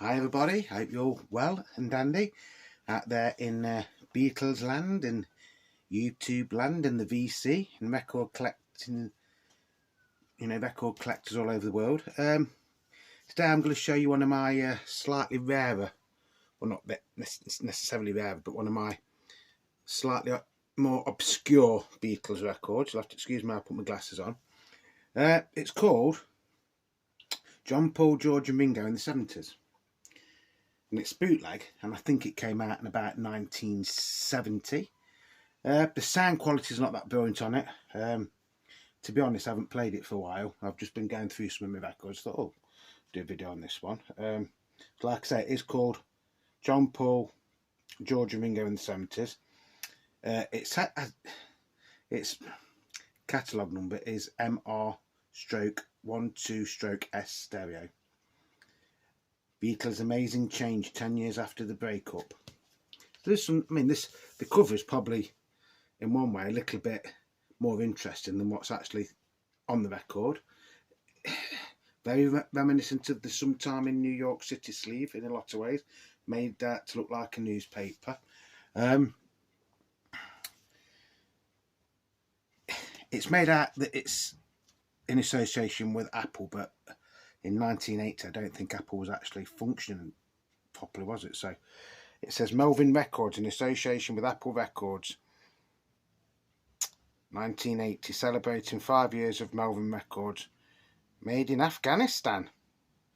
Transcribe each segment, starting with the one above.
Hi everybody, hope you're all well and dandy out there in Beatles land and YouTube land and the VC and record collecting, record collectors all over the world. Today I'm going to show you one of my slightly rarer, well not necessarily rarer, but one of my slightly more obscure Beatles records. You'll have to excuse me, I'll put my glasses on. It's called John, Paul, George and Ringo in the 70s. And it's bootleg, and I think it came out in about 1970. The sound quality is not that brilliant on it. To be honest, I haven't played it for a while. I've just been going through some of my records. Thought, oh, do a video on this one. Like I say, it is called John, Paul, George and Ringo in the 70s. Its catalogue number is MR/12/S stereo. Beatles' amazing change 10 years after the breakup. There's some, the cover is probably, in one way, a little bit more interesting than what's actually on the record. Very reminiscent of the Sometime in New York City sleeve in a lot of ways. Made that to look like a newspaper. It's made out that it's in association with Apple, but in 1980, I don't think Apple was actually functioning properly, was it? So it says Melvin Records in association with Apple Records. 1980, celebrating 5 years of Melvin Records. Made in Afghanistan.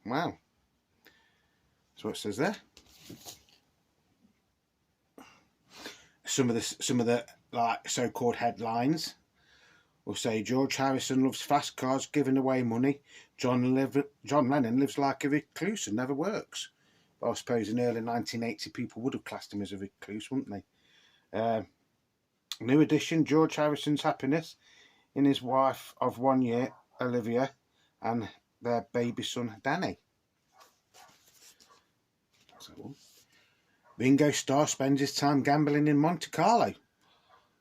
Wow. That's what it says there. Some of the like so-called headlines will say George Harrison loves fast cars, giving away money. John Lennon lives like a recluse and never works. But I suppose in early 1980 people would have classed him as a recluse, wouldn't they? New edition, George Harrison's happiness in his wife of 1 year, Olivia, and their baby son, Danny. Ringo Starr spends his time gambling in Monte Carlo.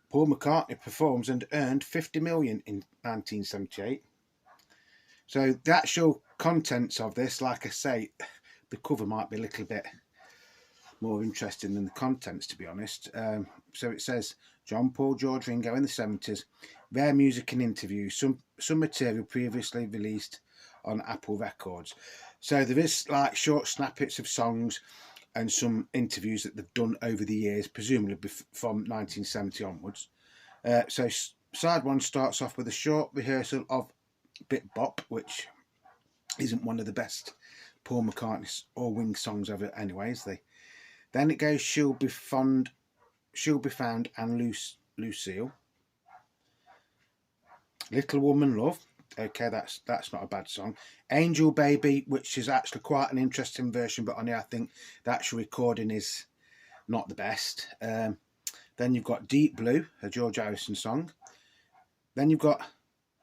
Paul McCartney performs and earned $50 million in 1978. So the actual contents of this, like I say, the cover might be a little bit more interesting than the contents, to be honest. So it says John, Paul, George, Ringo in the 70s, rare music and interviews, some material previously released on Apple Records. So there is like short snippets of songs and some interviews that they've done over the years, presumably from 1970 onwards. So side one starts off with a short rehearsal of Bit Bop, which isn't one of the best Paul McCartney or Wings songs ever anyways. Then it goes She'll Be Found and Lucille. Little Woman Love. Okay, that's not a bad song. Angel Baby, which is actually quite an interesting version, but on here I think the actual recording is not the best. Then you've got Deep Blue, a George Harrison song. Then you've got,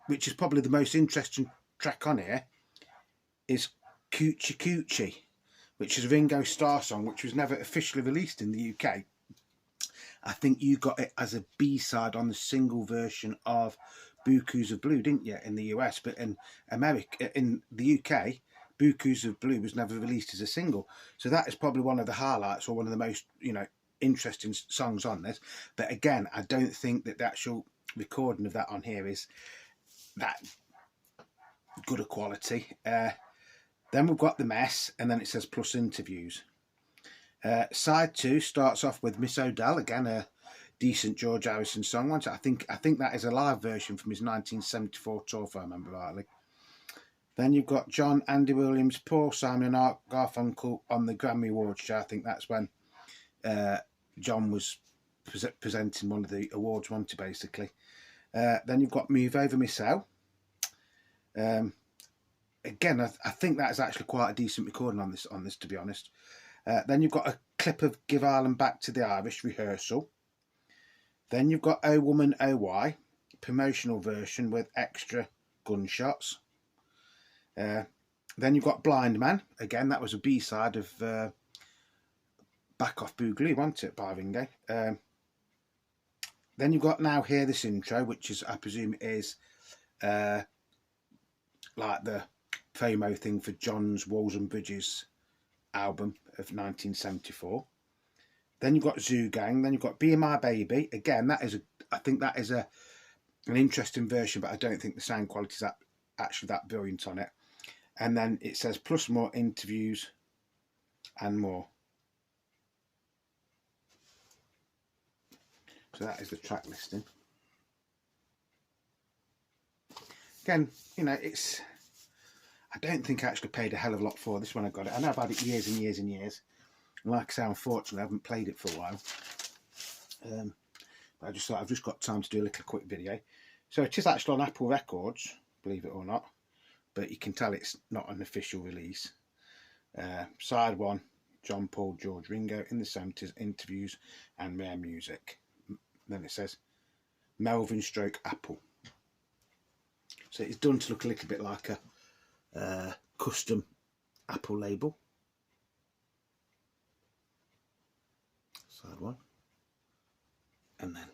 which is probably the most interesting track on here, is Coochie Coochie, which is a Ringo Starr song, which was never officially released in the UK. I think you got it as a B-side on the single version of Bukus of Blue, didn't you, in the US? But in America, in the UK, Bukus of Blue was never released as a single. So that is probably one of the highlights or one of the most, interesting songs on this. But again, I don't think that the actual recording of that on here is that good a quality. Then we've got The Mess, and then it says plus interviews. Side 2 starts off with Miss O'Dell, again a decent George Harrison song. I think that is a live version from his 1974 tour, if I remember rightly. Then you've got John, Andy Williams, Paul Simon and Art Garfunkel on the Grammy Awards show. I think that's when John was presenting one of the awards, wasn't he, basically. Then you've got Move Over Me So. Again, I think that is actually quite a decent recording on this, to be honest. Then you've got a clip of Give Ireland Back to the Irish rehearsal. Then you've got Oh Woman, Oh Why, promotional version with extra gunshots. Then you've got Blind Man. Again, that was a B-side of Back Off Boogaloo, wasn't it, by Ringo. Then you've got Now Hear This Intro, which is, I presume, is like the promo thing for John's Walls and Bridges album of 1974. Then you've got Zoo Gang. Then you've got Be My Baby. Again, I think that is an interesting version, but I don't think the sound quality is actually that brilliant on it. And then it says plus more interviews and more. So that is the track listing. Again, you know, I don't think I actually paid a hell of a lot for this when I got it. I know I've had it years and years and years. And like I say, unfortunately, I haven't played it for a while. But I just thought I've just got time to do a little quick video. So it is actually on Apple Records, believe it or not. But you can tell it's not an official release. Side 1, John, Paul, George, Ringo in the 70s, interviews and rare music. Then it says Melvin stroke Apple. So it's done to look a little bit like a custom Apple label. Side 1. And then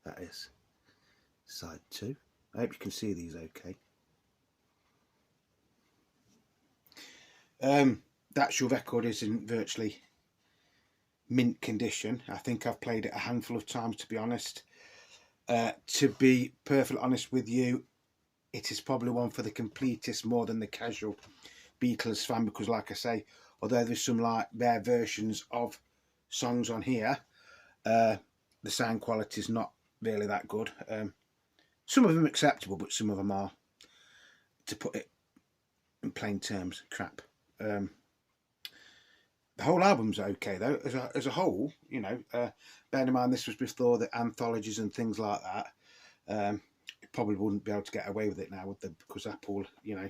that is side 2. I hope you can see these okay. The actual record is in virtually mint condition. I think I've played it a handful of times, to be honest. To be perfectly honest with you, it is probably one for the completist more than the casual Beatles fan, because like I say, although there's some like rare versions of songs on here, the sound quality is not really that good. Some of them are acceptable, but some of them are, to put it in plain terms, crap. The whole album's okay though, as a whole, you know. Bear in mind this was before the anthologies and things like that. You probably wouldn't be able to get away with it now, would they? Because Apple, you know,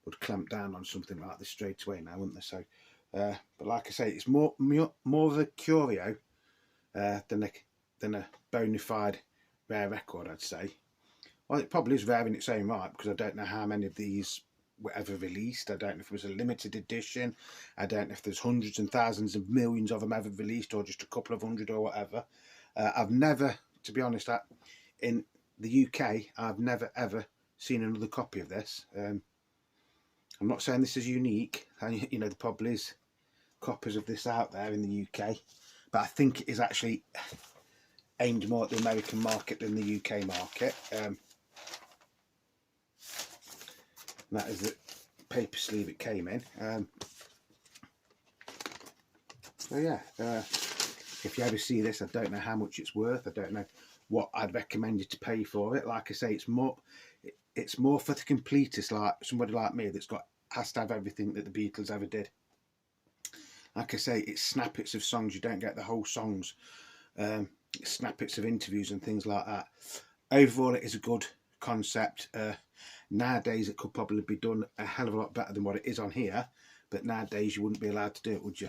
would clamp down on something like this straight away now, wouldn't they? So, but like I say, it's more of a curio than a bona fide rare record, I'd say. Well, it probably is rare in its own right, because I don't know how many of these were ever released. I don't know if it was a limited edition. I don't know if there's hundreds and thousands of millions of them ever released, or just a couple of hundred or whatever. I've never, to be honest, in the UK, I've never ever seen another copy of this. I'm not saying this is unique. You know, there probably is copies of this out there in the UK, but I think it is actually aimed more at the American market than the UK market. That is the paper sleeve it came in. So yeah, if you ever see this, I don't know how much it's worth. I don't know what I'd recommend you to pay for it. Like I say, it's more for the completist, like somebody like me that's has to have everything that the Beatles ever did. Like I say, it's snippets of songs. You don't get the whole songs. Snippets of interviews and things like that. Overall, it is a good concept. Nowadays, it could probably be done a hell of a lot better than what it is on here. But nowadays, you wouldn't be allowed to do it, would you?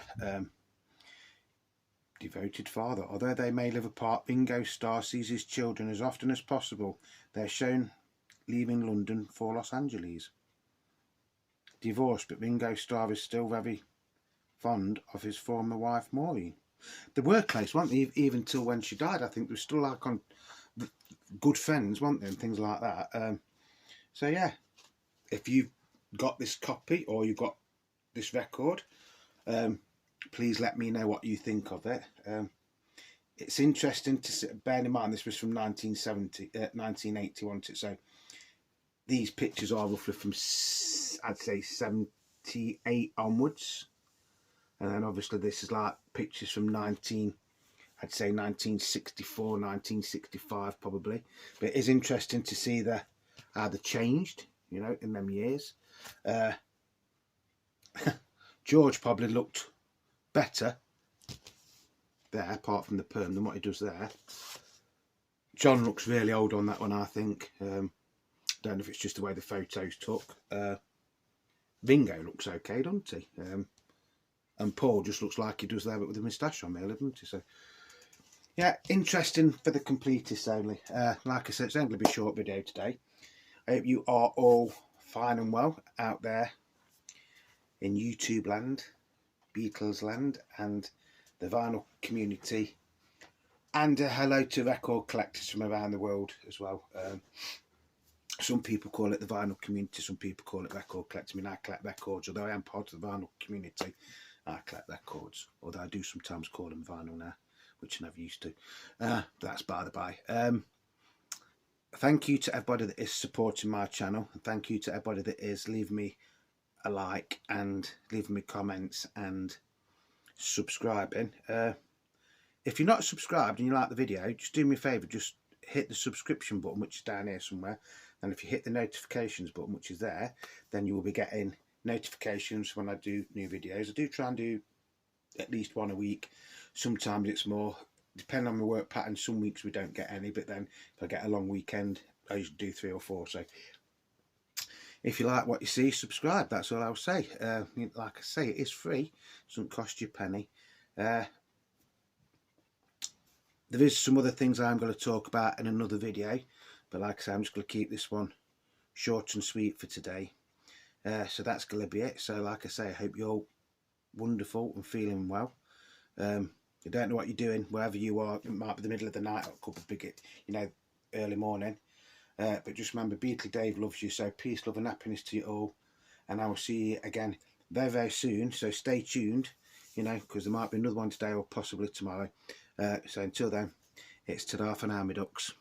Devoted father. Although they may live apart, Ringo Starr sees his children as often as possible. They're shown leaving London for Los Angeles. Divorced, but Ringo Starr is still very fond of his former wife, Maureen. They were close, weren't they? Even till when she died, I think they were still like on good friends, weren't they? And things like that. So yeah, if you've got this copy or you've got this record, please let me know what you think of it. It's interesting to see, bear in mind this was from 1980, wasn't it? So these pictures are roughly from, I'd say, 78 onwards. And then obviously this is like pictures from 1964, 1965 probably. But it is interesting to see how they changed, you know, in them years. George probably looked better there, apart from the perm, than what he does there. John looks really old on that one, I think. Don't know if it's just the way the photos took. Ringo looks okay, doesn't he? And Paul just looks like he does there, but with a moustache on, really, doesn't he? So, yeah, interesting for the completists only. Like I said, it's only going to be a short video today. I hope you are all fine and well out there in YouTube land, Beatles land, and the vinyl community. And hello to record collectors from around the world as well. Some people call it the vinyl community, some people call it record collectors. I mean, I collect records, although I am part of the vinyl community. I collect records, although I do sometimes call them vinyl now, which I never used to. That's by the by. Thank you to everybody that is supporting my channel, and thank you to everybody that is leaving me a like and leaving me comments and subscribing. If you're not subscribed and you like the video, just do me a favour, just hit the subscription button, which is down here somewhere, and if you hit the notifications button, which is there, then you will be getting notifications when I do new videos. I do try and do at least one a week. Sometimes it's more, depending on my work pattern. Some weeks we don't get any, but then if I get a long weekend, I usually do 3 or 4. So if you like what you see, subscribe. That's all I'll say. Like I say, it is free. It doesn't cost you a penny. There is some other things I'm going to talk about in another video, but like I say, I'm just going to keep this one short and sweet for today. So that's going to be it. So like I say, I hope you're all wonderful and feeling well. I don't know what you're doing wherever you are. It might be the middle of the night or a couple of big, early morning. But just remember, Beatles Dave loves you. So peace, love and happiness to you all. And I will see you again very, very soon. So stay tuned, because there might be another one today or possibly tomorrow. So until then, it's ta-ra for now, my ducks.